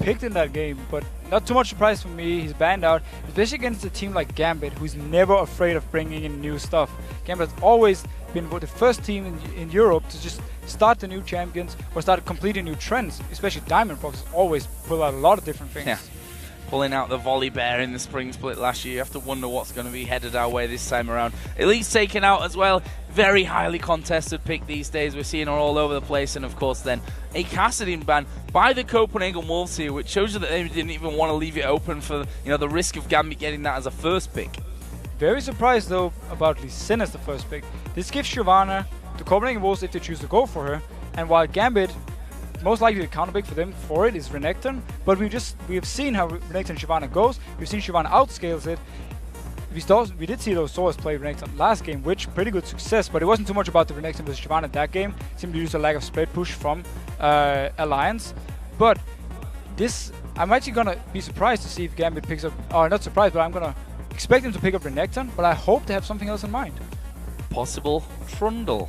picked in that game, but not too much surprise for me. He's banned out, especially against a team like Gambit, who's never afraid of bringing in new stuff. Gambit has always been the first team in Europe to just start the new champions or start completely new trends, especially Diamond Fox always pull out a lot of different things. Yeah. Pulling out the volley bear in the spring split last year. You have to wonder what's going to be headed our way this time around. Elite's taken out as well. Very highly contested pick these days. We're seeing her all over the place. And of course then a Kassadin ban by the Copenhagen Wolves here, which shows you that they didn't even want to leave it open for the risk of Gambit getting that as a first pick. Very surprised though about Lee Sin as the first pick. This gives Shyvana the Copenhagen Wolves if they choose to go for her. And while Gambit, most likely the counter pick for them for it is Renekton, but we have seen how Renekton and Shyvana goes. We've seen Shyvana outscales it. We did see those Soras play Renekton last game, which pretty good success, but it wasn't too much about the Renekton versus Shyvana that game. Simply due to a lack of spread push from Alliance. But this, I'm actually gonna be surprised to see if Gambit picks up, or not surprised, but I'm gonna expect them to pick up Renekton, but I hope they have something else in mind. Possible Trundle.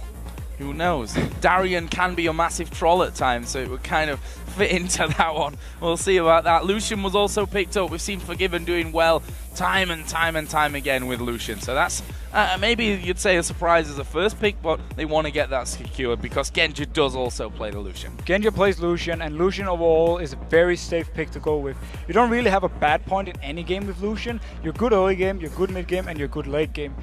Who knows? Darien can be a massive troll at times, so it would kind of fit into that one. We'll see about that. Lucian was also picked up. We've seen Forgiven doing well time and time again with Lucian. So that's maybe you'd say a surprise as a first pick, but they want to get that secured because Genji does also play the Lucian. Genji plays Lucian, and Lucian overall is a very safe pick to go with. You don't really have a bad point in any game with Lucian. You're good early game, you're good mid game, and you're good late game.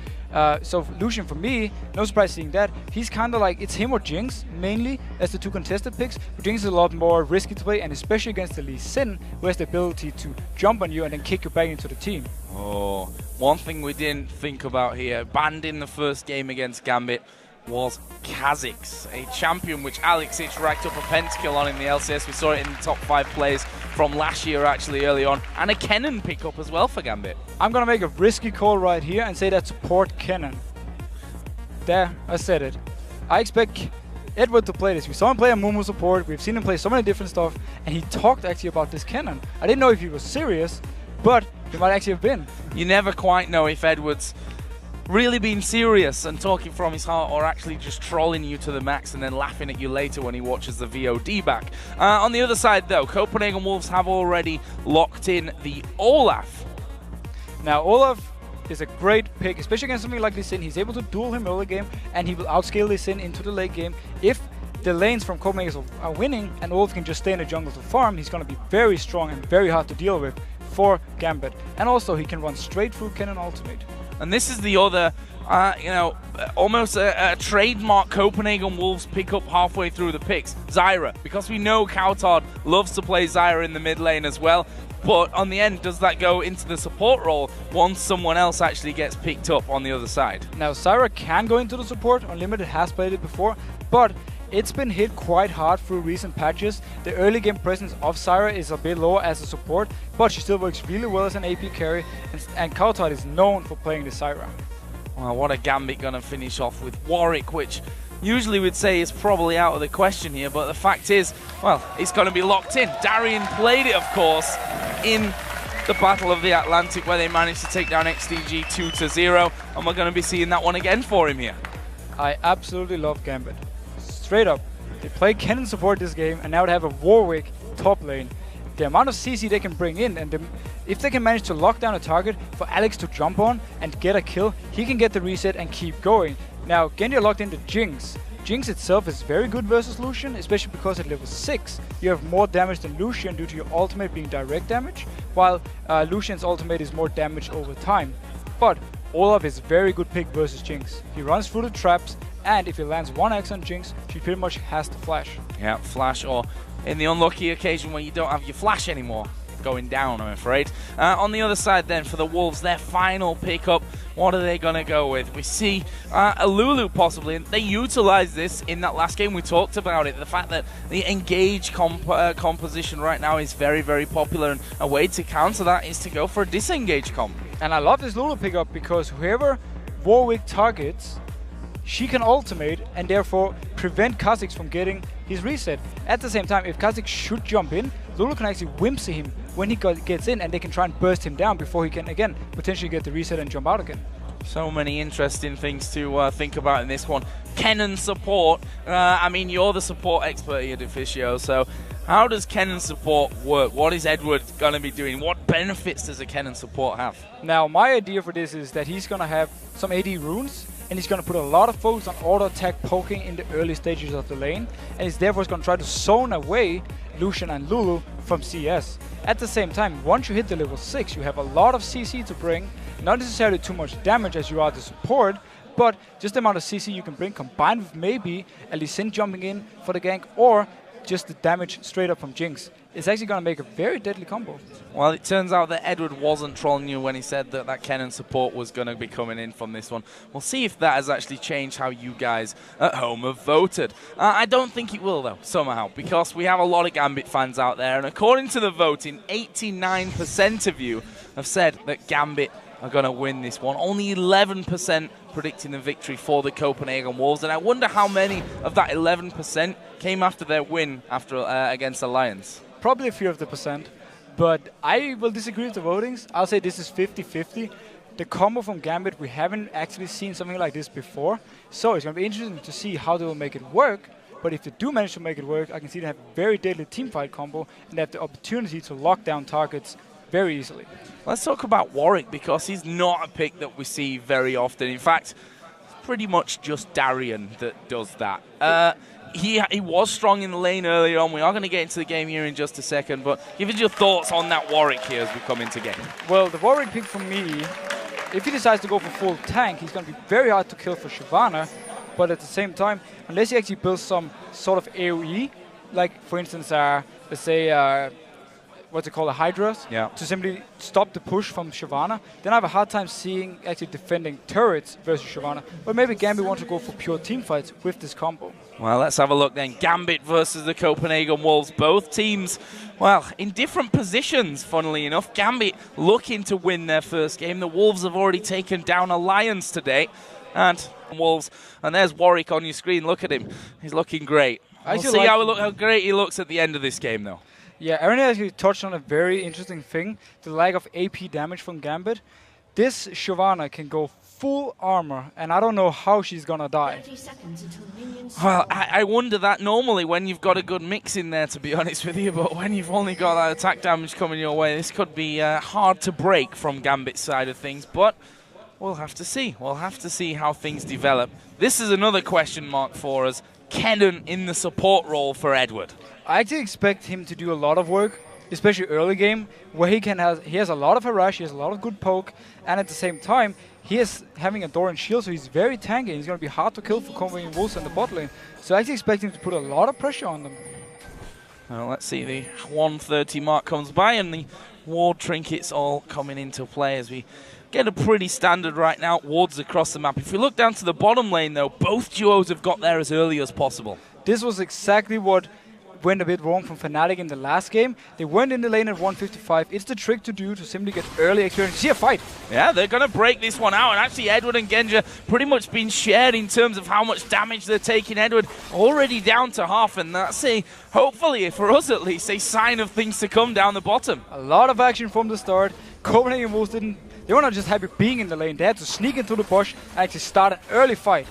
So Lucian, for me, no surprise seeing that. He's kind of like, it's him or Jinx, mainly, as the two contested picks. But Jinx is a lot more risky to play, and especially against the Lee Sin, who has the ability to jump on you and then kick you back into the team. Oh, one thing we didn't think about here, banned in the first game against Gambit, was Kha'Zix, a champion which Alex Itch racked up a pentakill on in the LCS. We saw it in the top 5 plays from last year actually early on, and a Kennen pickup as well for Gambit. I'm gonna make a risky call right here and say that support Kennen. There, I said it. I expect Edward to play this. We saw him play a Mumu support, we've seen him play so many different stuff, and he talked actually about this Kennen. I didn't know if he was serious, but he might actually have been. You never quite know if Edward's really being serious and talking from his heart, or actually just trolling you to the max and then laughing at you later when he watches the VOD back. On the other side though, Copenhagen Wolves have already locked in the Olaf. Now Olaf is a great pick, especially against something like Lee Sin. He's able to duel him early game, and he will outscale Lee Sin into the late game. If the lanes from Copenhagen are winning and Olaf can just stay in the jungle to farm, he's going to be very strong and very hard to deal with for Gambit. And also he can run straight through Kennen ultimate. And this is the other, almost a trademark Copenhagen Wolves pick up halfway through the picks, Zyra. Because we know Kautard loves to play Zyra in the mid lane as well. But on the end, does that go into the support role once someone else actually gets picked up on the other side? Now Zyra can go into the support, Unlimited has played it before, but it's been hit quite hard through recent patches. The early game presence of Zyra is a bit lower as a support, but she still works really well as an AP carry, and Kautard is known for playing the Zyra. Well, what a Gambit gonna finish off with Warwick, which usually we'd say is probably out of the question here, but the fact is, well, it's gonna be locked in. Darien played it, of course, in the Battle of the Atlantic, where they managed to take down XDG 2-0, and we're gonna be seeing that one again for him here. I absolutely love Gambit. Straight up, they play Kennen support this game, and now they have a Warwick top lane. The amount of CC they can bring in, and if they can manage to lock down a target for Alex to jump on and get a kill, he can get the reset and keep going. Now, Genji locked into Jinx. Jinx itself is very good versus Lucian, especially because at level 6 you have more damage than Lucian due to your ultimate being direct damage, while Lucian's ultimate is more damage over time. But Olaf is a very good pick versus Jinx. He runs through the traps, and if he lands 1x on Jinx, she pretty much has to flash. Yeah, flash, or in the unlucky occasion where you don't have your flash anymore, going down, I'm afraid. On the other side then, for the Wolves, their final pickup, what are they going to go with? We see a Lulu possibly, and they utilized this in that last game. We talked about it, the fact that the engage composition right now is very, very popular, and a way to counter that is to go for a disengage comp. And I love this Lulu pickup because whoever Warwick targets, she can ultimate and therefore prevent Kha'Zix from getting his reset. At the same time, if Kha'Zix should jump in, Lulu can actually whimsy him when he gets in, and they can try and burst him down before he can again potentially get the reset and jump out again. So many interesting things to think about in this one. Kennen support. I mean, you're the support expert here, Deficio, so How does Kennen support work? What is Edward going to be doing? What benefits does a Kennen support have? Now, my idea for this is that he's going to have some AD runes, and he's going to put a lot of focus on auto attack poking in the early stages of the lane, and he's therefore going to try to zone away Lucian and Lulu from CS. At the same time, once you hit the level 6, you have a lot of CC to bring, not necessarily too much damage as you are the support, but just the amount of CC you can bring combined with maybe a Lee Sin jumping in for the gank, or just the damage straight up from Jinx. It's actually going to make a very deadly combo. Well, it turns out that Edward wasn't trolling you when he said that Kennen support was going to be coming in from this one. We'll see if that has actually changed how you guys at home have voted. I don't think it will, though, somehow, because we have a lot of Gambit fans out there, and according to the voting, 89% of you have said that Gambit are going to win this one. Only 11% predicting the victory for the Copenhagen Wolves, and I wonder how many of that 11% came after their win against Alliance. Probably a few of the percent, but I will disagree with the votings. I'll say this is 50-50. The combo from Gambit, we haven't actually seen something like this before, so it's going to be interesting to see how they will make it work. But if they do manage to make it work, I can see they have a very deadly teamfight combo, and they have the opportunity to lock down targets very easily. Let's talk about Warwick, because he's not a pick that we see very often. In fact, it's pretty much just Darian that does that. He was strong in the lane earlier on. We are going to get into the game here in just a second, but give us your thoughts on that Warwick here as we come into game. Well, the Warwick pick for me, if he decides to go for full tank, he's going to be very hard to kill for Shyvana, but at the same time, unless he actually builds some sort of AoE, like for instance, let's say, what's it called, a Hydras, to simply stop the push from Shyvana, then I have a hard time seeing actually defending turrets versus Shyvana. But maybe Gambit wants to go for pure teamfights with this combo. Well, let's have a look then. Gambit versus the Copenhagen Wolves. Both teams, well, in different positions, funnily enough. Gambit looking to win their first game. The Wolves have already taken down Alliance today. And Wolves, and there's Warwick on your screen. Look at him. He's looking great. We'll see how great he looks at the end of this game, though. Yeah, Aaron actually touched on a very interesting thing, the lack of AP damage from Gambit. This Shyvana can go full armor, and I don't know how she's gonna die. Well, I wonder that normally when you've got a good mix in there, to be honest with you, but when you've only got that attack damage coming your way, this could be hard to break from Gambit's side of things, but we'll have to see. We'll have to see how things develop. This is another question mark for us. Kennen in the support role for Edward. I actually expect him to do a lot of work, especially early game, where he has a lot of harass, he has a lot of good poke, and at the same time, he is having a Doran shield, so he's very tanky. He's going to be hard to kill for Copenhagen Wolves in the bot lane. So I actually expect him to put a lot of pressure on them. Well, let's see, the 130 mark comes by, and the ward trinkets all coming into play as we get a pretty standard right now, wards across the map. If we look down to the bottom lane, though, both duos have got there as early as possible. This was exactly what went a bit wrong from Fnatic in the last game. They went in the lane at 155. It's the trick to do to simply get early experience. See a fight. Yeah, they're going to break this one out. And actually, Edward and Genja pretty much been shared in terms of how much damage they're taking. Edward already down to half. And that's hopefully, for us at least, a sign of things to come down the bottom. A lot of action from the start. Copenhagen Wolves they were not just happy being in the lane. They had to sneak into the bush and actually start an early fight.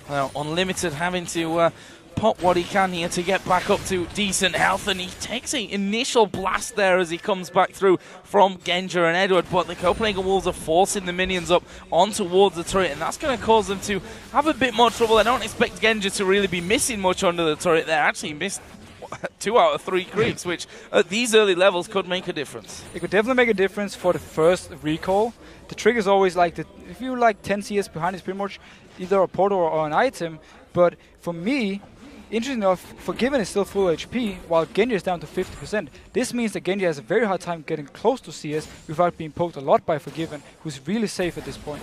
Well, Unlimited having to pop what he can here to get back up to decent health, and he takes an initial blast there as he comes back through from Genja and Edward, but the Copenhagen Wolves are forcing the minions up on towards the turret, and that's going to cause them to have a bit more trouble. I don't expect Genja to really be missing much under the turret there. Actually missed 2 out of 3 creeps, which at these early levels could make a difference. It could definitely make a difference for the first recall. The trick is always like, if you're like 10 CS behind, it's pretty much either a portal or an item, but for me, interesting enough, Forgiven is still full HP, while Genja is down to 50%. This means that Genja has a very hard time getting close to CS without being poked a lot by Forgiven, who's really safe at this point.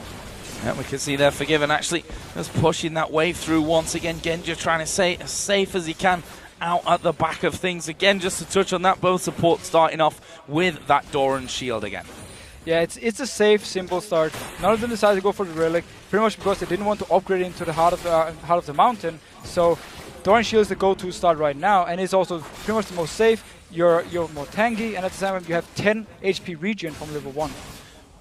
Yeah, we can see there Forgiven actually just pushing that wave through once again. Genja trying to stay as safe as he can out at the back of things. Again, just to touch on that, both supports starting off with that Doran shield again. Yeah, it's a safe, simple start. None of them decided to go for the Relic, pretty much because they didn't want to upgrade into the heart of the mountain. So Doran shield is the go-to start right now, and it's also pretty much the most safe. You're more tanky, and at the same time you have 10 HP regen from level 1.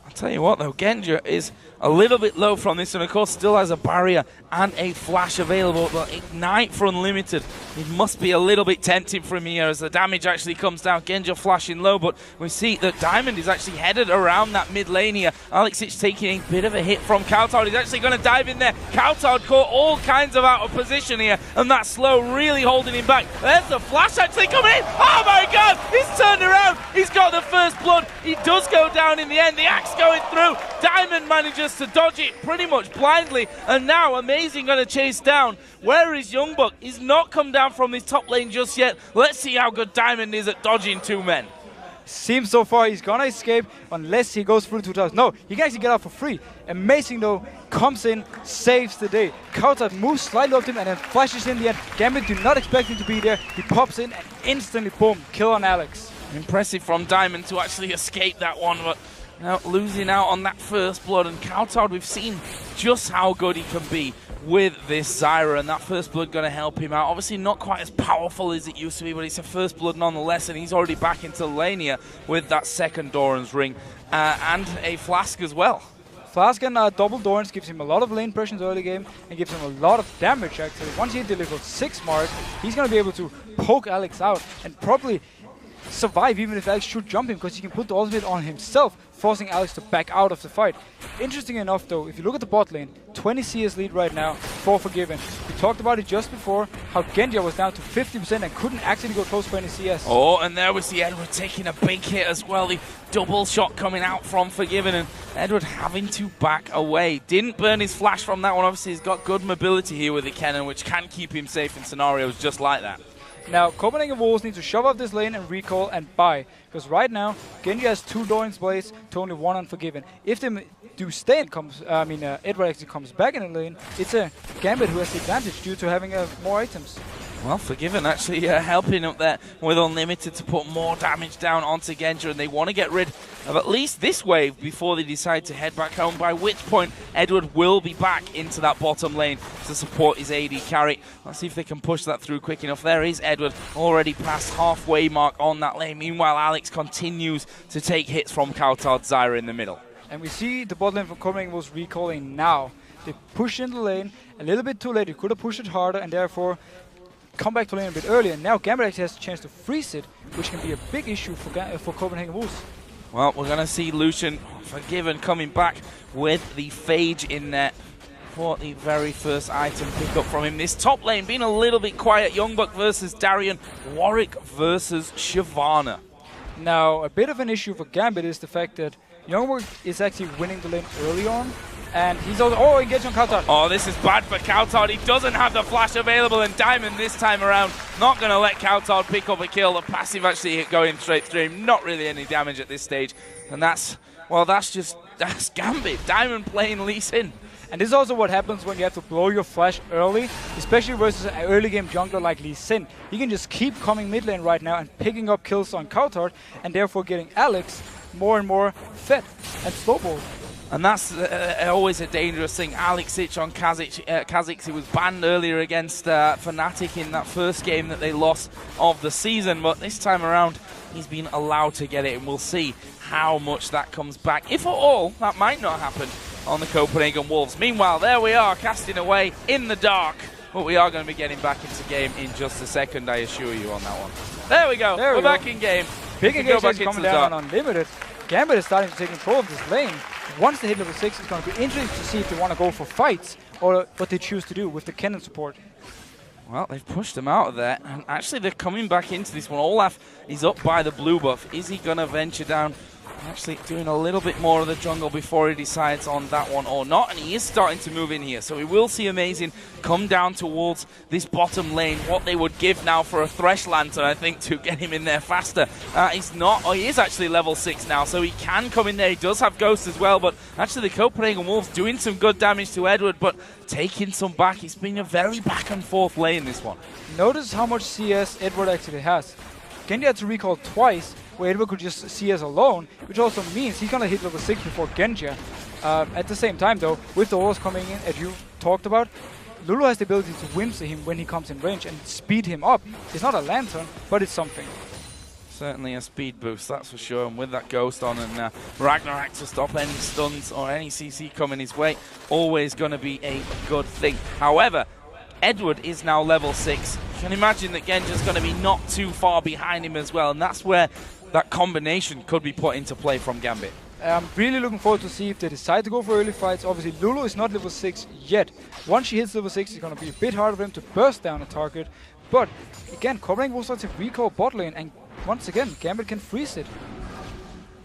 I'll tell you what though, Genja is a little bit low from this, and of course still has a barrier and a flash available, but Ignite for Unlimited, it must be a little bit tempting for him here as the damage actually comes down. Genja flashing low, but we see that Diamond is actually headed around that mid lane here. Alexic taking a bit of a hit from Kautard. He's actually going to dive in there. Kautard caught all kinds of out of position here, and that slow really holding him back. There's the flash actually coming in. Oh my god, he's turned around. He's got the first blood. He does go down in the end. The axe going through. Diamond manages to dodge it pretty much blindly, and now Amazing going to chase down. Where is Youngbuck? He's not come down from his top lane just yet. Let's see how good Diamond is at dodging two men. Seems so far he's gonna escape unless he goes through 2000. No, he can actually get out for free. Amazing though, comes in, saves the day. Kautard moves slightly up to him and then flashes in the end. Gambit do not expect him to be there. He pops in and instantly, boom, kill on Alex. Impressive from Diamond to actually escape that one, but now losing out on that first blood. And Kautard, we've seen just how good he can be with this Zyra, and that first blood going to help him out. Obviously not quite as powerful as it used to be, but it's a first blood nonetheless, and he's already back into the lane here with that second Doran's ring and a flask as well. Flask and double Dorans gives him a lot of lane pressure in the early game and gives him a lot of damage actually. Once he hit the level 6 mark, he's going to be able to poke Alex out and probably survive even if Alex should jump him, because he can put the ultimate on himself, forcing Alex to back out of the fight. Interesting enough though, if you look at the bot lane, 20 CS lead right now for Forgiven. We talked about it just before, how Genja was down to 50% and couldn't actually go close for any CS. Oh, and there we see Edward taking a big hit as well. The double shot coming out from Forgiven, and Edward having to back away. Didn't burn his flash from that one. Obviously he's got good mobility here with the cannon, which can keep him safe in scenarios just like that. Now, Copenhagen Wolves need to shove off this lane and recall and buy, because right now, Genji has 2 Doran's Blades to only 1 Unforgiven. If they do stay and Edward actually comes back in the lane, it's a Gambit who has the advantage due to having more items. Well, Forgiven actually helping up there with Unlimited to put more damage down onto Genja, and they want to get rid of at least this wave before they decide to head back home, by which point Edward will be back into that bottom lane to support his AD carry. Let's see if they can push that through quick enough. There is Edward already past halfway mark on that lane. Meanwhile, Alex continues to take hits from Kautard Zyra in the middle. And we see the bot lane from Copenhagen was recalling now. They push in the lane a little bit too late. They could have pushed it harder and therefore come back to lane a bit earlier. Now Gambit actually has a chance to freeze it, which can be a big issue for Copenhagen Wolves. Well, we're going to see Lucian Forgiven coming back with the Phage in there for the very first item pick up from him. This top lane being a little bit quiet. Youngbuck versus Darian, Warwick versus Shyvana. Now, a bit of an issue for Gambit is the fact that Youngbuck is actually winning the lane early on. And he's also, engaged on Kautard. Oh, this is bad for Kautard. He doesn't have the flash available, and Diamond this time around not going to let Kautard pick up a kill. The passive actually going straight through him. Not really any damage at this stage. And that's Gambit. Diamond playing Lee Sin. And this is also what happens when you have to blow your flash early, especially versus an early game jungler like Lee Sin. He can just keep coming mid lane right now and picking up kills on Kautard, and therefore getting Alex more and more fed and slowballed. And that's always a dangerous thing. Alexic on Kha'Zix, he was banned earlier against Fnatic in that first game that they lost of the season, but this time around he's been allowed to get it, and we'll see how much that comes back. If at all, that might not happen on the Copenhagen Wolves. Meanwhile, there we are, casting away in the dark, but we are going to be getting back into game in just a second, I assure you on that one. There we go, we're back in game. Big engagement coming down on Unlimited. Gambit is starting to take control of this lane. Once they hit level 6, it's going to be interesting to see if they want to go for fights or what they choose to do with the cannon support. Well, they've pushed him out of there, and actually they're coming back into this one. Olaf is up by the blue buff. Is he going to venture down? Actually doing a little bit more of the jungle before he decides on that one or not, and he is starting to move in here, so we will see Amazing come down towards this bottom lane. What they would give now for a Thresh Lantern, I think, to get him in there faster. He is actually level 6 now, so he can come in there. He does have Ghost as well, but actually the Copenhagen Wolves doing some good damage to Edward, but taking some back. It's been a very back and forth lane, this one. Notice how much CS Edward actually has. Genji had to recall twice, where Edward could just CS alone, which also means he's gonna hit level 6 before Genja. At the same time though, with the auras coming in, as you talked about, Lulu has the ability to whimsy him when he comes in range and speed him up. It's not a lantern, but it's something. Certainly a speed boost, that's for sure. And with that Ghost on and Ragnarok to stop any stuns or any CC coming his way, always going to be a good thing. However, Edward is now level 6. You can imagine that Genja's going to be not too far behind him as well, and that's where that combination could be put into play from Gambit. I'm really looking forward to see if they decide to go for early fights. Obviously, Lulu is not level 6 yet. Once she hits level 6, it's going to be a bit harder for him to burst down a target. But again, Copenhagen will start to recall bot lane, and once again, Gambit can freeze it.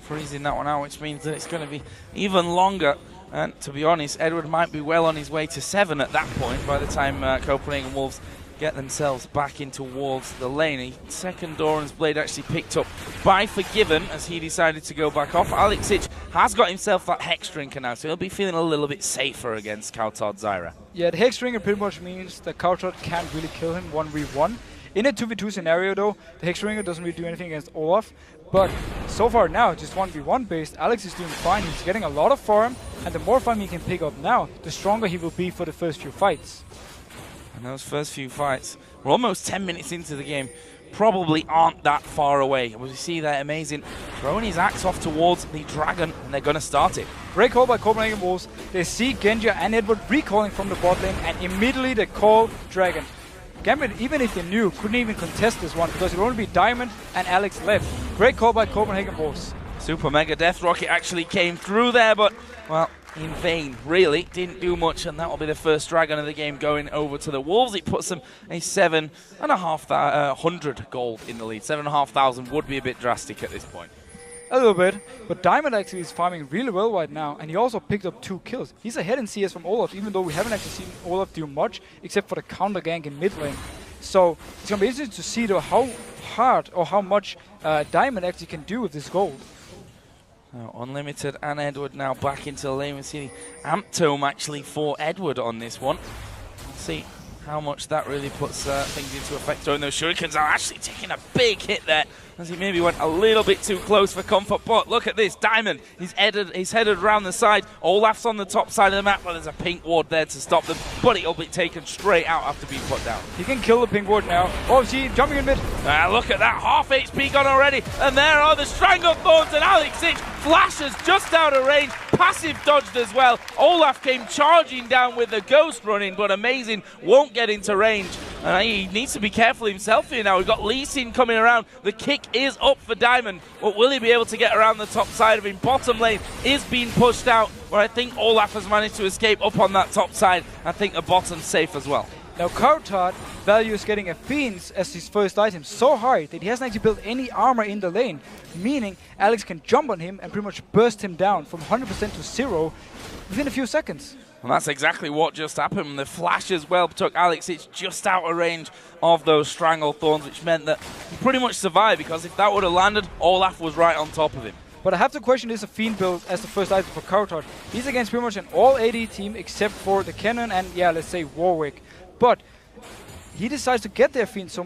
Freezing that one out, which means that it's going to be even longer. And to be honest, Edward might be well on his way to 7 at that point by the time Copenhagen Wolves get themselves back in towards the lane. A second Doran's Blade actually picked up by Forgiven as he decided to go back off. Alexic has got himself that Hex Drinker now, so he'll be feeling a little bit safer against Kautard Zyra. Yeah, the Hex Drinker pretty much means that Kautard can't really kill him 1v1. In a 2v2 scenario though, the Hex Drinker doesn't really do anything against Olaf. But so far now, just 1v1 based, Alex is doing fine. He's getting a lot of farm, and the more farm he can pick up now, the stronger he will be for the first few fights. And those first few fights, we're almost 10 minutes into the game, probably aren't that far away. We see that amazing throwing his axe off towards the dragon, and they're going to start it. Great call by Copenhagen Wolves. They see Genja and Edward recalling from the bot lane, and immediately they call dragon. Gambit, even if they knew, couldn't even contest this one because it would only be Diamond and Alex left. Great call by Copenhagen Wolves. Super Mega Death Rocket actually came through there, but, well, in vain, really. Didn't do much, and that will be the first dragon of the game going over to the Wolves. It puts them a 7,500 gold in the lead. 7,500 would be a bit drastic at this point. A little bit, but Diamond actually is farming really well right now, and he also picked up 2 kills. He's ahead in CS from Olaf, even though we haven't actually seen Olaf do much, except for the counter gank in mid lane. So it's going to be interesting to see though how hard or how much Diamond actually can do with this gold. Unlimited and Edward now back into the lane. We see the Amp Tome actually for Edward on this one. Let's see how much that really puts things into effect. Oh, and those shurikens are actually taking a big hit there, as he maybe went a little bit too close for comfort. But look at this, Diamond, he's headed around the side. Olaf's on the top side of the map, but there's a pink ward there to stop them, but it'll be taken straight out after being put down. He can kill the pink ward now. Oh, see, jumping in mid. Look at that, half HP gone already, and there are the Strangle Thorns, and Alexic flashes just out of range, passive dodged as well. Olaf came charging down with the Ghost running, but Amazing won't get into range. He needs to be careful himself here now. We've got Lee Sin coming around. The kick is up for Diamond, but will he be able to get around the top side of him? Bottom lane is being pushed out, where I think Olaf has managed to escape up on that top side. I think the bottom's safe as well. Now Kautard values getting a Fiends as his first item so hard that he hasn't actually built any armor in the lane, meaning Alex can jump on him and pretty much burst him down from 100% to 0 within a few seconds. And that's exactly what just happened. The flash as well took Alex. It's just out of range of those Strangle Thorns, which meant that he pretty much survived, because if that would have landed, Olaf was right on top of him. But I have to question this a Fiend build as the first item for Kautard. He's against pretty much an all AD team except for the Cannon and, yeah, let's say Warwick. But he decides to get their Fiend so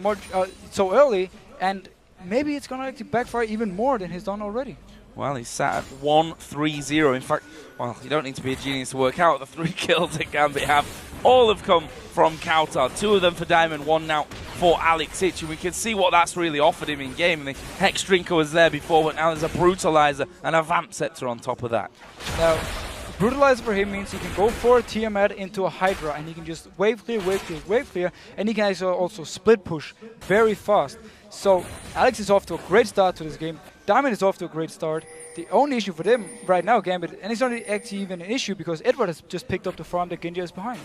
early, and maybe it's going to actually backfire even more than he's done already. Well, he's sat at 1-3-0. In fact, well, you don't need to be a genius to work out the 3 kills that Gambit have. All have come from Kautard. 2 of them for Diamond, 1 now for Alexic. And we can see what that's really offered him in game. And the Hex Drinker was there before, but now there's a Brutalizer and a Vamp Scepter on top of that. Now, Brutalizer for him means he can go for a Tiamat into a Hydra, and he can just wave clear, wave clear, wave clear, and he can also split push very fast. So Alex is off to a great start to this game. Diamond is off to a great start. The only issue for them right now, Gambit, and it's not actually even an issue because Edward has just picked up the farm that Genja is behind.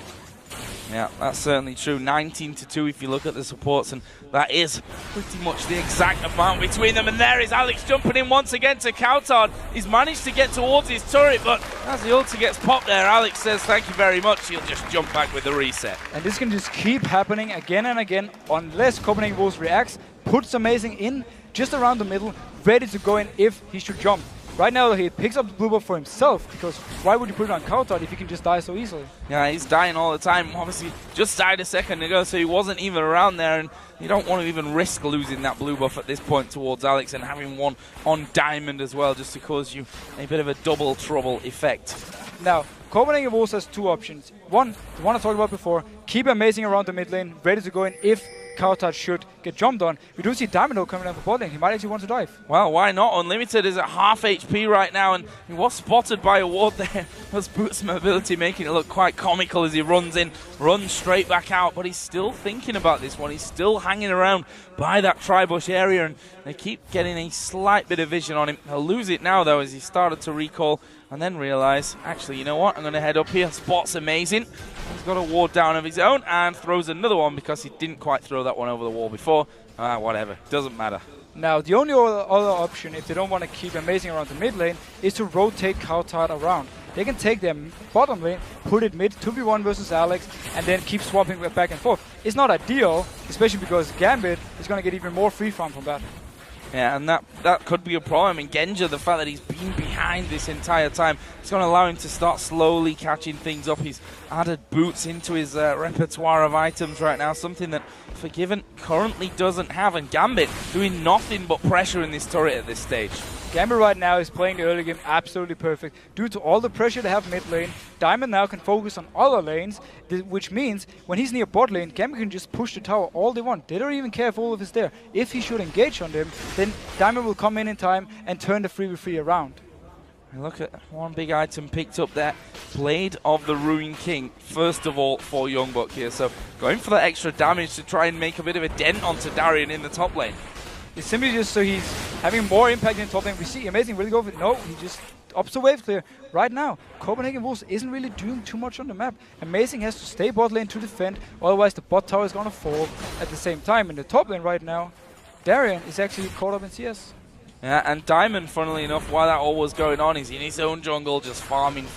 Yeah, that's certainly true. 19-2 if you look at the supports, and that is pretty much the exact amount between them. And there is Alex jumping in once again to Kautard. He's managed to get towards his turret, but as the ulti gets popped there, Alex says thank you very much. He'll just jump back with the reset. And this can just keep happening again and again unless Copenhagen Wolves reacts, puts Amazing in just around the middle, ready to go in if he should jump. Right now, he picks up the blue buff for himself, because why would you put it on Kautard if he can just die so easily? Yeah, he's dying all the time. Obviously, just died a second ago, so he wasn't even around there, and you don't want to even risk losing that blue buff at this point towards Alex and having one on Diamond as well, just to cause you a bit of a double trouble effect. Now, Copenhagen Wolves has 2 options. One, the one I talked about before, keep Amazing around the mid lane, ready to go in if Kautar should get jumped on. We do see Diamond coming down for bot lane. He might actually want to dive. Well, why not? Unlimited is at half HP right now, and he was spotted by a ward there. That's Boots' mobility making it look quite comical as he runs in, runs straight back out, but he's still thinking about this one. He's still hanging around by that tri-bush area, and they keep getting a slight bit of vision on him. He'll lose it now, though, as he started to recall and then realize, actually, you know what? I'm going to head up here. Spot's amazing. He's got a ward down of his own and throws another one because he didn't quite throw that one over the wall before. Whatever. Doesn't matter. Now, the only other option, if they don't want to keep Amazing around the mid lane, is to rotate Kautar around. They can take their bottom lane, put it mid, 2v1 versus Alex, and then keep swapping back and forth. It's not ideal, especially because Gambit is going to get even more free farm from that. Yeah, and that could be a problem. I mean, Genja, the fact that he's been behind this entire time, it's going to allow him to start slowly catching things up. He's added Boots into his repertoire of items right now, something that Forgiven currently doesn't have. And Gambit doing nothing but pressure in this turret at this stage. Gambit right now is playing the early game absolutely perfect. Due to all the pressure they have mid lane, Diamond now can focus on other lanes, which means when he's near bot lane, Gambit can just push the tower all they want. They don't even care if Olaf is there. If he should engage on them, then Diamond will come in time and turn the 3v3 around. And look at one big item picked up there. Blade of the Ruined King, first of all, for Youngbuck here. So going for that extra damage to try and make a bit of a dent onto Darian in the top lane. It's simply just so he's having more impact in the top lane. We see Amazing really go for it. No, he just ups the wave clear right now. Copenhagen Wolves isn't really doing too much on the map. Amazing has to stay bot lane to defend, otherwise the bot tower is going to fall at the same time. In the top lane right now, Darian is actually caught up in CS. Yeah, and Diamond, funnily enough, while that all was going on, he's in his own jungle, just farming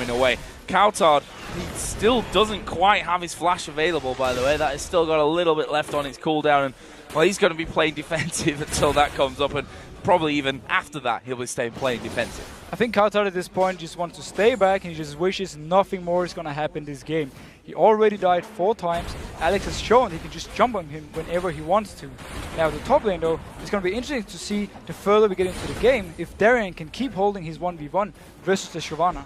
away. Kautar, he still doesn't quite have his flash available, by the way. That has still got a little bit left on his cooldown, and well, he's going to be playing defensive until that comes up, and probably even after that, he'll be staying playing defensive. I think Kautar at this point just wants to stay back, and he just wishes nothing more is going to happen this game. He already died 4 times. Alex has shown he can just jump on him whenever he wants to. Now the top lane though, it's going to be interesting to see the further we get into the game if Darian can keep holding his 1v1 versus the Shyvana.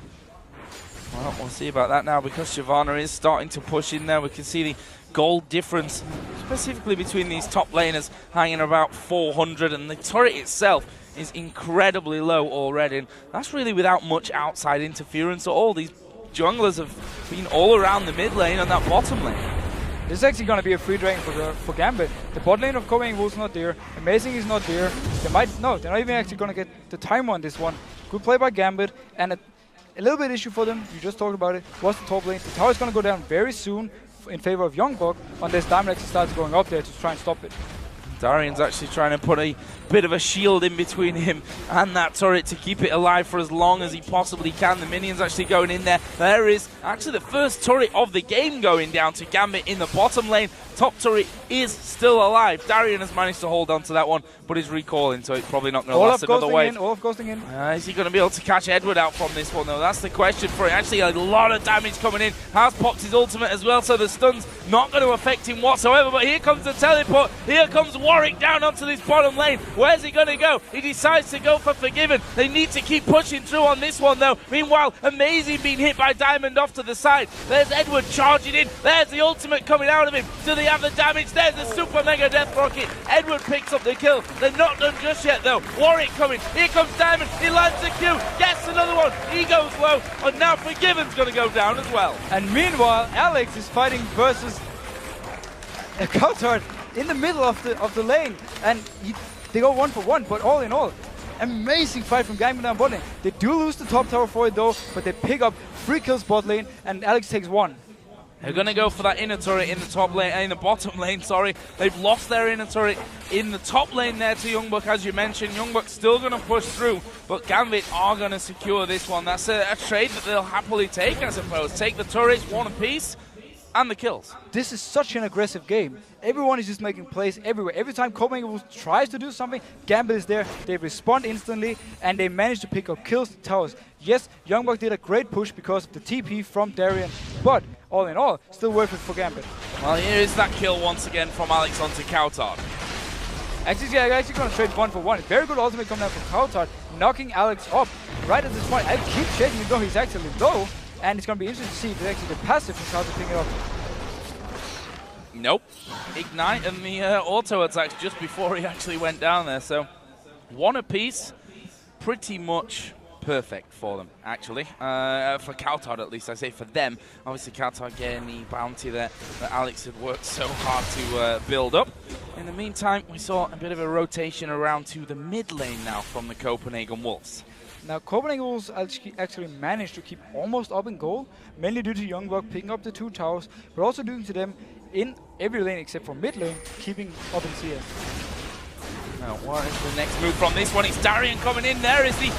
Well, we'll see about that now because Shyvana is starting to push in there. We can see the gold difference specifically between these top laners hanging about 400, and the turret itself is incredibly low already. And that's really without much outside interference at all. These junglers have been all around the mid lane and that bottom lane. This is actually going to be a free drain for Gambit. The bot lane of Copenhagen Wolves is not there. Amazing is not there. They're not even actually going to get the time on this one. Good play by Gambit, and a little bit issue for them, you just talked about it, was the top lane. The tower is going to go down very soon in favor of Youngbuck unless Diamond actually starts going up there to try and stop it. Darian's actually trying to put a bit of a shield in between him and that turret to keep it alive for as long as he possibly can. The minions actually going in there. There is actually the first turret of the game going down to Gambit in the bottom lane. Top turret is still alive. Darian has managed to hold on to that one, but he's recalling, so it's probably not going to last another wave. Olaf ghosting in. Is he going to be able to catch Edward out from this one, though? That's the question for him. Actually, a lot of damage coming in. Has popped his ultimate as well, so the stun's not going to affect him whatsoever. But here comes the teleport. Here comes Warwick down onto this bottom lane. Where's he going to go? He decides to go for Forgiven. They need to keep pushing through on this one, though. Meanwhile, Amazing being hit by Diamond off to the side. There's Edward charging in. There's the ultimate coming out of him. Do they have the damage? There's the super mega death rocket. Edward picks up the kill. They're not done just yet, though. Warwick coming. Here comes Diamond. He lands the Q. Gets another one. He goes low. And now Forgiven's going to go down as well. And meanwhile, Alex is fighting versus a Kautar in the middle of the lane, and they go 1-for-1. But all in all, amazing fight from Gambit down bot lane. They do lose the top tower for it though, but they pick up 3 kills bot lane, and Alex takes 1. They're going to go for that inner turret in the top lane, in the bottom lane, sorry. They've lost their inner turret in the top lane there to Youngbuck, as you mentioned. Youngbuck's still going to push through, but Gambit are going to secure this one. That's a trade that they'll happily take, I suppose. Take the turrets, 1 apiece, and the kills. This is such an aggressive game. Everyone is just making plays everywhere. Every time Copenhagen tries to do something, Gambit is there. They respond instantly, and they manage to pick up kills, towers. Yes, Youngbuck did a great push because of the TP from Darian, but all in all, still worth it for Gambit. Well, here is that kill once again from Alex onto Kautar. Actually, I'm actually going to trade 1-for-1. Very good ultimate coming out from Kautar, knocking Alex up right at this point. I keep chasing him though he's actually low, and it's going to be interesting to see if it's actually the passive from Kautar picking it up. Nope. Ignite and the auto attacks just before he actually went down there. So 1 apiece, pretty much perfect for them, actually. For Kaltard, at least, I say for them. Obviously, Kaltard getting the bounty there that Alex had worked so hard to build up. In the meantime, we saw a bit of a rotation around to the mid lane now from the Copenhagen Wolves. Now, Copenhagen Wolves actually managed to keep almost up in goal, mainly due to Youngblood picking up the 2 towers, but also due to them in every lane except for mid lane, keeping up in CS. Now, what is the next move from this one? It's Darian coming in. There is the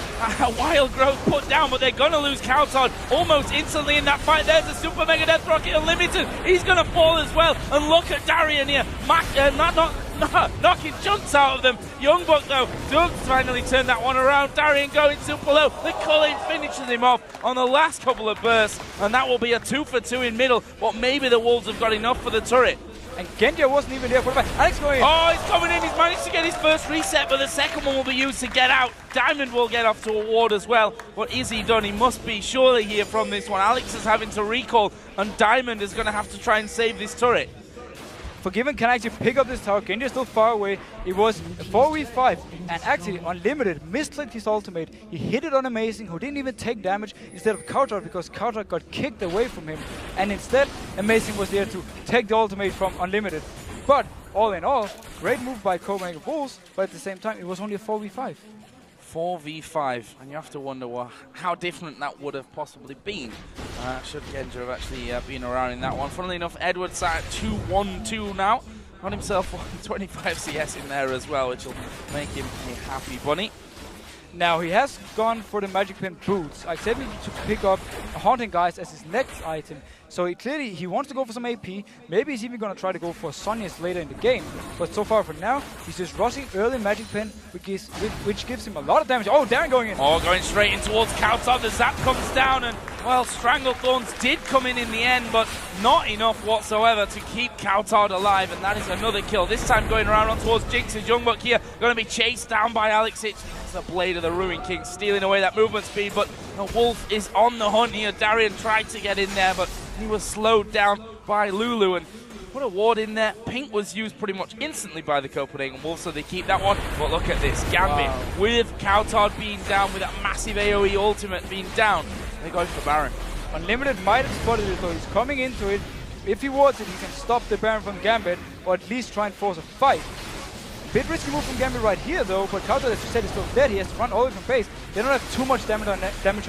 Wild Growth put down, but they're going to lose Kaltard almost instantly in that fight. There's a Super Mega Death Rocket Unlimited. He's going to fall as well. And look at Darian here. Knocking chunks out of them. Youngbuck, though, does finally turn that one around. Darian going super low. The Culling finishes him off on the last couple of bursts. And that will be a 2 for 2 in middle. But maybe the Wolves have got enough for the turret. And Genja wasn't even there for the fight. Alex going in. Oh, he's coming in. He's managed to get his first reset, but the second one will be used to get out. Diamond will get off to a ward as well. What is he done? He must be surely here from this one. Alex is having to recall, and Diamond is going to have to try and save this turret. Forgiven can actually pick up this tower. Genja is still far away. It was a 4v5, and actually Unlimited misclicked his ultimate. He hit it on Amazing, who didn't even take damage instead of Kaltard, because Kaltard got kicked away from him. And instead, Amazing was there to take the ultimate from Unlimited. But all in all, great move by Copenhagen Wolves, but at the same time, it was only a 4v5. 4v5, and you have to wonder how different that would have possibly been should Genja have actually been around in that one. Funnily enough, Edward's at 2-1-2 now. Got himself 25 CS in there as well, which will make him a happy bunny. Now, he has gone for the Magic Pen boots. I said we need to pick up Haunting Guys as his next item. So he wants to go for some AP. Maybe he's even going to try to go for Sonya's later in the game. But so far for now, he's just rushing early Magic Pen, which gives him a lot of damage. Oh, Darren going in. Oh, going straight in towards Kaltard. The zap comes down, and, well, Stranglethorns did come in the end, but not enough whatsoever to keep Kaltard alive, and that is another kill. This time going around on towards Jinx, and Youngbuck here going to be chased down by Alex. It's the Blade of the Ruin King stealing away that movement speed, but the Wolf is on the hunt here. Darian tried to get in there, but he was slowed down by Lulu, and put a ward in there. Pink was used pretty much instantly by the Copenhagen Wolves, so they keep that one. But look at this, Gambit with Kaltard being down, with that massive AoE ultimate being down. They go for Baron. Unlimited might have spotted it, so he's coming into it. If he wants it, he can stop the Baron from Gambit, or at least try and force a fight. Bit risky move from Gambit right here, though, but Kaltard, as you said, is still dead. He has to run all the way from base. They don't have too much damage on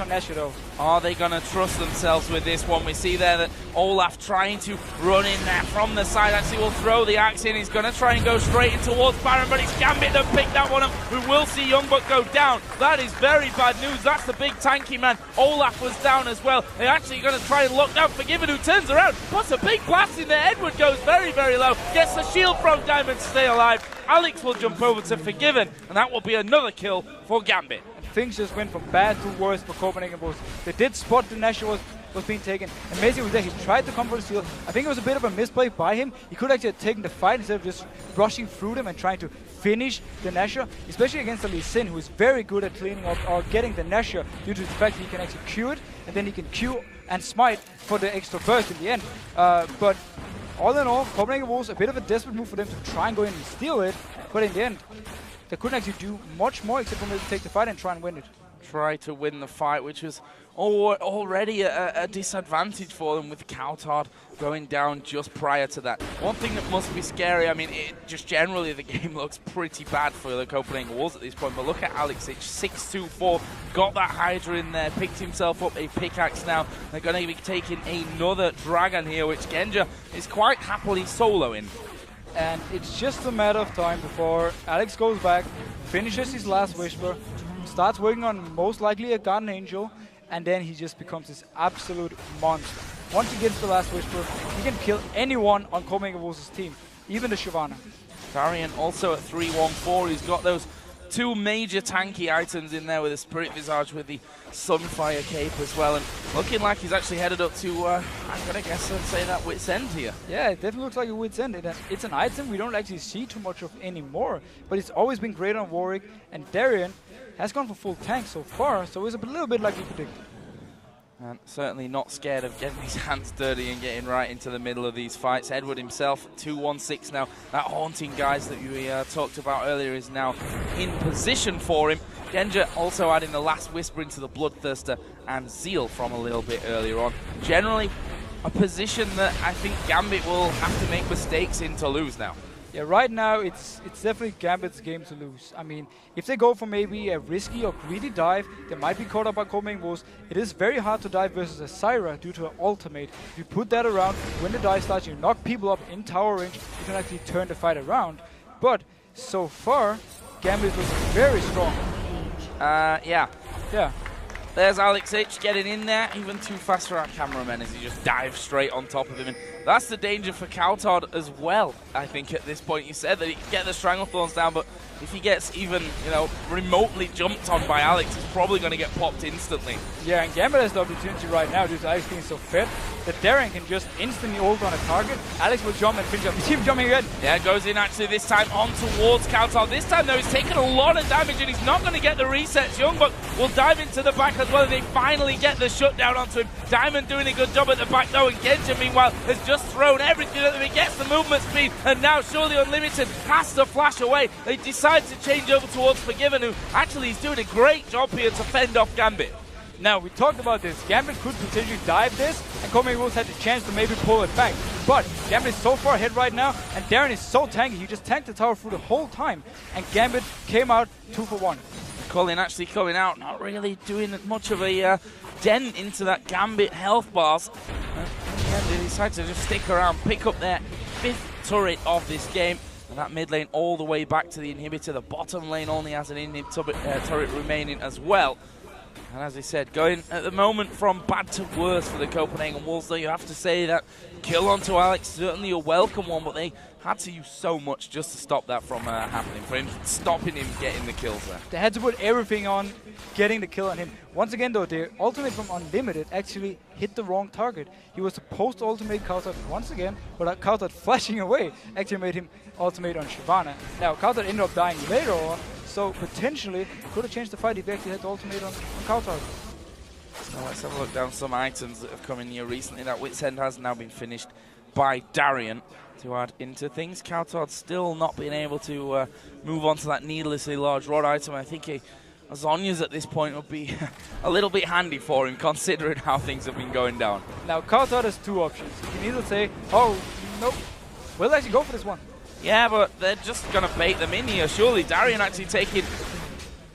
Nashor, though. Are they going to trust themselves with this one? We see there that Olaf trying to run in there from the side. Actually, will throw the axe in. He's going to try and go straight in towards Baron, but it's Gambit that picked that one up. We will see Youngbuck go down. That is very bad news. That's the big tanky man. Olaf was down as well. They're actually going to try and lock down Forgiven, who turns around. Puts a big blast in there. Edward goes very, very low. Gets the shield from Diamond to stay alive. Alex will jump over to Forgiven, and that will be another kill for Gambit. Things just went from bad to worse for Copenhagen Wolves. They did spot the Nashor was being taken. Amazing was there. He tried to come for the shield. I think it was a bit of a misplay by him. He could actually have taken the fight instead of just rushing through them and trying to finish the Nashor, especially against the Lee Sin, who is very good at cleaning up or getting the Nashor due to the fact that he can actually Q it, and then he can Q and smite for the extra burst in the end. But all in all, Copenhagen Wolves, a bit of a desperate move for them to try and go in and steal it, but in the end, they couldn't actually do much more except for maybe take the fight and try and win it. Try to win the fight, which was already a disadvantage for them, with Kaltard going down just prior to that. One thing that must be scary, I mean, just generally the game looks pretty bad for the Copenhagen Wolves at this point, but look at Alex, it's 6-2-4, got that Hydra in there, picked himself up a pickaxe now. They're going to be taking another Dragon here, which Genja is quite happily soloing. And it's just a matter of time before Alex goes back, finishes his last Whisper, starts working on most likely a Guardian Angel, and then he just becomes this absolute monster. Once he gets the last Whisper, he can kill anyone on Copenhagen Wolves' team, even the Shyvana. Darian also at 3-1-4, he's got those two major tanky items in there with the Spirit Visage with the Sunfire Cape as well, and looking like he's actually headed up to, I'm going to guess and say that Wit's End here. Yeah, it definitely looks like a Wit's End. It's an item we don't actually see too much of anymore, but it's always been great on Warwick, and Darian has gone for full tank so far, so it's a little bit like we predicted. And certainly not scared of getting his hands dirty and getting right into the middle of these fights. Edward himself, 2-1-6 now. That haunting guys that we talked about earlier is now in position for him. Genja also adding the last whisper into the Bloodthirster and Zeal from a little bit earlier on. Generally, a position that I think Gambit will have to make mistakes in to lose now. Yeah, right now it's definitely Gambit's game to lose. I mean, if they go for maybe a risky or greedy dive, they might be caught up by Copenhagen Wolves. It is very hard to dive versus a Syra due to an ultimate. If you put that around, when the dive starts, you knock people up in tower range, you can actually turn the fight around. But so far, Gambit was very strong. Yeah. Yeah. There's Alex H getting in there, even too fast for our cameraman as he just dives straight on top of him. And that's the danger for Kautard as well, I think, at this point. You said that he can get the Stranglethorns down, but if he gets even, you know, remotely jumped on by Alex, he's probably going to get popped instantly. Yeah, and Gambit has the opportunity right now due to Alex being so fed that Darren can just instantly ult on a target. Alex will jump and finish up. You see him jumping again. Yeah, goes in actually this time on towards Kautard. This time, though, he's taken a lot of damage and he's not going to get the resets. Youngbuck will dive into the back as well, and they finally get the shutdown onto him. Diamond doing a good job at the back, though, and Genja, meanwhile, has just thrown everything at him. He gets the movement speed, and now surely Unlimited has to flash away. They decide to change over towards Forgiven, who actually is doing a great job here to fend off Gambit. Now, we talked about this. Gambit could potentially dive this, and Copenhagen Wolves had the chance to maybe pull it back. But Gambit is so far ahead right now, and Darren is so tanky. He just tanked the tower through the whole time, and Gambit came out 2 for 1. Colin actually coming out, not really doing much of a dent into that Gambit health bars. And they decide to just stick around, pick up their 5th turret of this game. And that mid lane all the way back to the inhibitor. The bottom lane only has an turret remaining as well. And as I said, going at the moment from bad to worse for the Copenhagen Wolves, though you have to say that kill onto Alex, certainly a welcome one, but they had to use so much just to stop that from happening, for him stopping him getting the kills there. They had to put everything on getting the kill on him. Once again, though, the ultimate from Unlimited actually hit the wrong target. He was supposed to ultimate Kautard once again, but Kautard flashing away actually made him ultimate on Shyvana. Now, Kautard ended up dying later on, so potentially could have changed the fight if he actually had to ultimate on Kautard. So let's have a look down some items that have come in here recently. That Wit's End has now been finished by Darian to add into things. Kautard still not being able to move on to that needlessly large rod item. I think a Zhonya's at this point would be a little bit handy for him, considering how things have been going down. Now, Kautard has 2 options. He can either say, oh, nope, we'll actually go for this one. Yeah, but they're just going to bait them in here. Surely Darian actually taking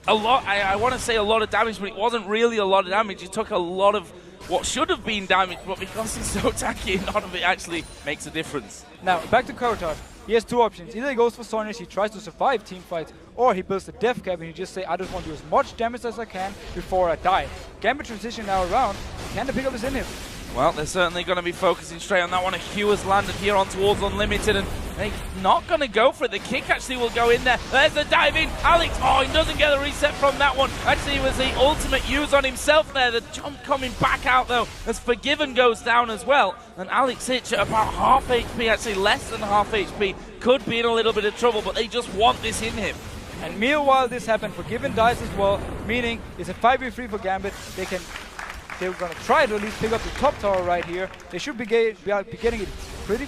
a lot, I want to say a lot of damage, but it wasn't really a lot of damage. He took a lot of what should have been damage, but because he's so tacky, none of it actually makes a difference. Now, back to Kautard. He has 2 options. Either he goes for Zhonya's, he tries to survive team fights, or he builds the death cap and he just say, I just want to do as much damage as I can before I die. Gambit transition now around. Can they pick up his inhib? Well, they're certainly going to be focusing straight on that one. A Hugh has landed here on towards Unlimited, and they're not going to go for it. The kick actually will go in there. There's the dive in. Alex, oh, he doesn't get a reset from that one. Actually, it was the ultimate use on himself there. The jump coming back out, though, as Forgiven goes down as well. And Alex Hitch at about half HP, actually less than half HP, could be in a little bit of trouble, but they just want this in him. And meanwhile, this happened. Forgiven dies as well, meaning it's a 5v3 for Gambit. They're going to try to at least pick up the top tower right here. They should be getting it pretty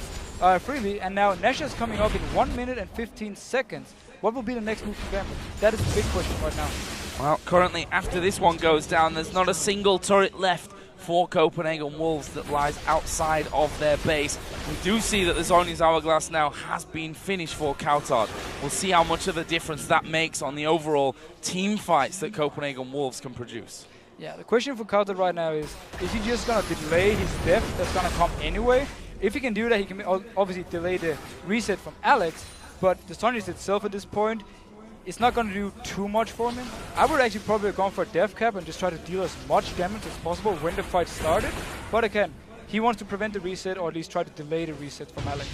freely. And now Nesha's coming up in 1 minute and 15 seconds. What will be the next move for Gambit? That is the big question right now. Well, currently, after this one goes down, there's not a single turret left for Copenhagen Wolves that lies outside of their base. We do see that the Zhonya's Hourglass now has been finished for Kautard. We'll see how much of a difference that makes on the overall team fights that Copenhagen Wolves can produce. Yeah, the question for Kautard right now is he just going to delay his death that's going to come anyway? If he can do that, he can obviously delay the reset from Alex, but the Zhonya's itself at this point, it's not going to do too much for him. I would actually probably have gone for a death cap and just try to deal as much damage as possible when the fight started. But again, he wants to prevent the reset or at least try to delay the reset from Alex.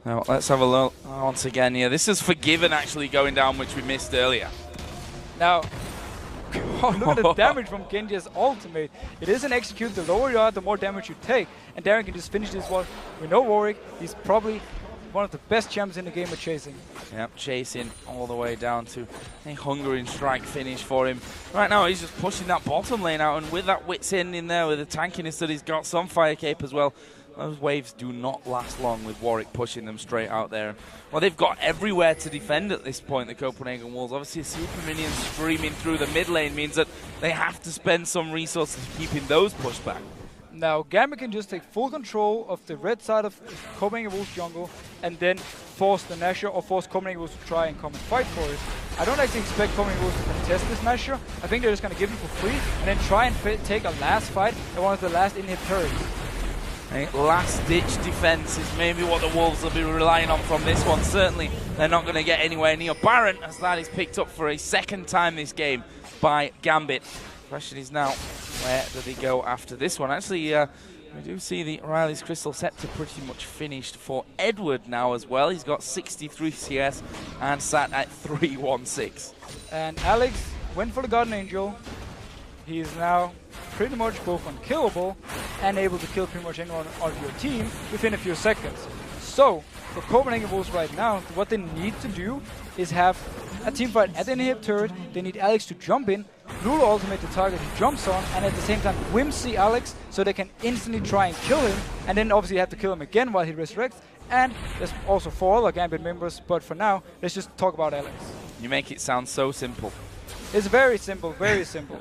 Now, let's have a look once again here. This is Forgiven actually going down, which we missed earlier. Now, oh, look at the damage from Genji's ultimate. It is an execute. The lower you are, the more damage you take. And Darren can just finish this one with no Warwick. He's probably one of the best champs in the game at chasing. Yep, chasing all the way down to a hungering strike finish for him. Right now, he's just pushing that bottom lane out, and with that Wits in there, with the tankiness that he's got, some fire cape as well, those waves do not last long with Warwick pushing them straight out there. Well, they've got everywhere to defend at this point, the Copenhagen Wolves. Obviously, a super minion streaming through the mid lane means that they have to spend some resources keeping those pushed back. Now, Gambit can just take full control of the red side of Copenhagen Wolves jungle and then force the Nashor or force Copenhagen Wolves to try and come and fight for it. I don't actually expect Copenhagen Wolves to contest this Nashor. I think they're just going to give him for free and then try and take a last fight at one of the last in-hit turrets. A last-ditch defense is maybe what the Wolves will be relying on from this one. Certainly, they're not going to get anywhere near Baron, as that is picked up for a second time this game by Gambit. Question is now, where do they go after this one? Actually, we do see the Riley's Crystal Scepter pretty much finished for Edward now as well. He's got 63 CS and sat at 316. And Alex went for the Garden Angel. He is now pretty much both unkillable and able to kill pretty much anyone on your team within a few seconds. So, for Copenhagen Wolves right now, what they need to do is have a team fight at the inhib turret. They need Alex to jump in, Lulu ultimate the target he jumps on, and at the same time whimsy Alex so they can instantly try and kill him, and then obviously have to kill him again while he resurrects. And there's also 4 other Gambit members, but for now, let's just talk about Alex. You make it sound so simple. It's very simple, very simple.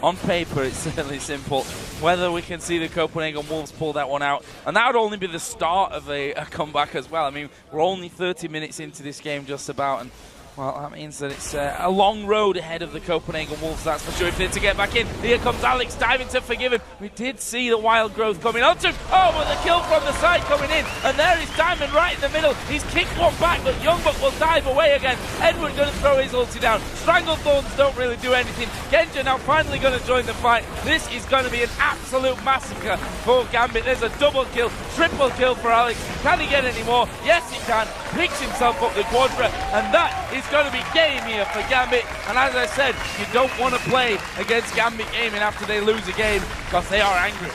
On paper, it's certainly simple. Whether we can see the Copenhagen Wolves pull that one out, and that would only be the start of a comeback as well. I mean, we're only 30 minutes into this game just about, and well, that means that it's a long road ahead of the Copenhagen Wolves, that's for sure. If they're to get back in, here comes Alex diving to forgive him. We did see the wild growth coming onto him. Oh, but the kill from the side coming in, and there is Diamond right in the middle. He's kicked one back, but Youngbuck will dive away again. Edward going to throw his ulti down. Stranglethorns don't really do anything. Genja now finally going to join the fight. This is going to be an absolute massacre for Gambit. There's a double kill, triple kill for Alex. Can he get any more? Yes, he can. Picks himself up the quadra, and that is going to be game here for Gambit. And as I said, you don't want to play against Gambit Gaming after they lose a game, because they are angry.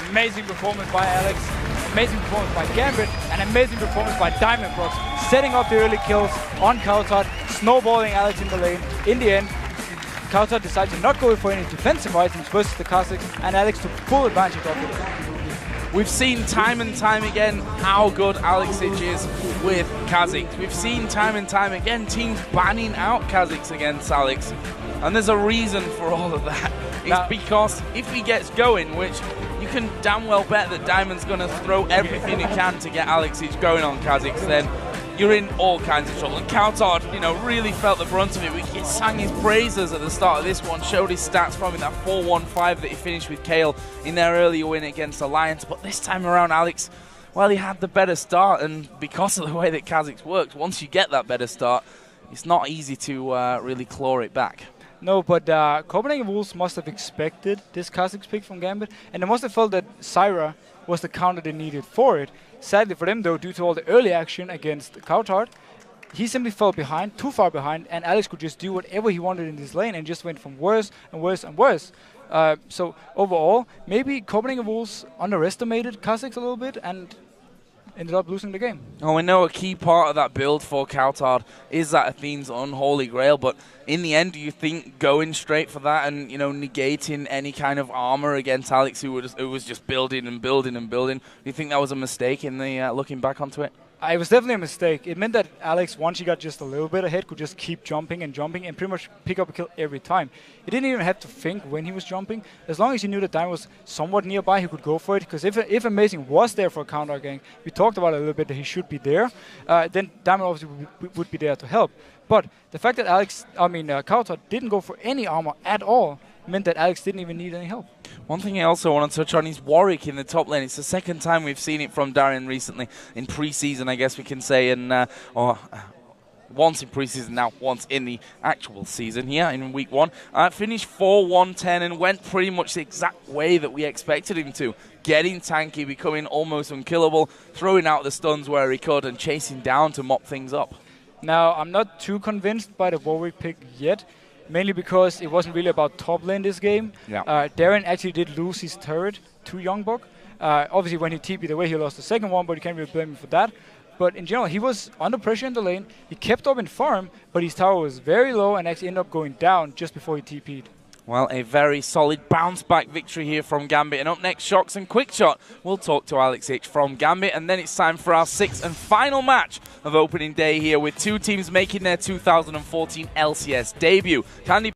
Amazing performance by Alex, amazing performance by Gambit, and amazing performance by Diamondprox, setting up the early kills on Kautar, snowballing Alex in the lane. In the end, Kautar decided to not go for any defensive items versus the Kazakhs, and Alex took full advantage of it. We've seen time and time again how good Alexic is with Kazakhs. We've seen time and time again teams banning out Kazakhs against Alex. And there's a reason for all of that. It's because if he gets going, which you can damn well bet that Diamond's going to throw everything he can to get Alexic going on Kazakhs, then you're in all kinds of trouble. And Kautar, you know, really felt the brunt of it. He sang his praises at the start of this one, showed his stats from it, that 4-1-5 that he finished with Kale in their earlier win against Alliance. But this time around, Alex, well, he had the better start, and because of the way that Kazakhs works, once you get that better start, it's not easy to really claw it back. No, but Copenhagen Wolves must have expected this Kazakhs pick from Gambit, and they must have felt that Syra was the counter they needed for it. Sadly for them, though, due to all the early action against Kautar, he simply fell behind, too far behind, and Alex could just do whatever he wanted in this lane and just went from worse and worse and worse. So overall, maybe Copenhagen Wolves underestimated Kazakhs a little bit and ended up losing the game. Oh, we know a key part of that build for Kautar is that Athene's unholy grail, but in the end, do you think going straight for that and, you know, negating any kind of armor against Alex, who was just building and building and building, do you think that was a mistake in the looking back onto it? It was definitely a mistake. It meant that Alex, once he got just a little bit ahead, could just keep jumping and jumping and pretty much pick up a kill every time. He didn't even have to think when he was jumping. As long as he knew that Diamond was somewhat nearby, he could go for it. Because if Amazing was there for a counter gang, we talked about it a little bit that he should be there, then Diamond obviously would be there to help. But the fact that Kautar didn't go for any armor at all meant that Alex didn't even need any help. One thing I also want to touch on is Warwick in the top lane. It's the second time we've seen it from Darren recently in pre-season, I guess we can say, and once in pre-season, now once in the actual season here in week 1. Finished 4-1-10 and went pretty much the exact way that we expected him to. Getting tanky, becoming almost unkillable, throwing out the stuns where he could and chasing down to mop things up. Now, I'm not too convinced by the Warwick pick yet. Mainly because it wasn't really about top lane this game. Yeah. Darren actually did lose his turret to Youngbuck. Obviously, when he TP'd away, he lost the second one, but you can't really blame him for that. But in general, he was under pressure in the lane. He kept up in farm, but his tower was very low and actually ended up going down just before he TP'd. Well, a very solid bounce-back victory here from Gambit. And up next, Shocks and Quickshot. We'll talk to Alex H from Gambit, and then it's time for our 6th and final match of opening day here, with two teams making their 2014 LCS debut. Kindly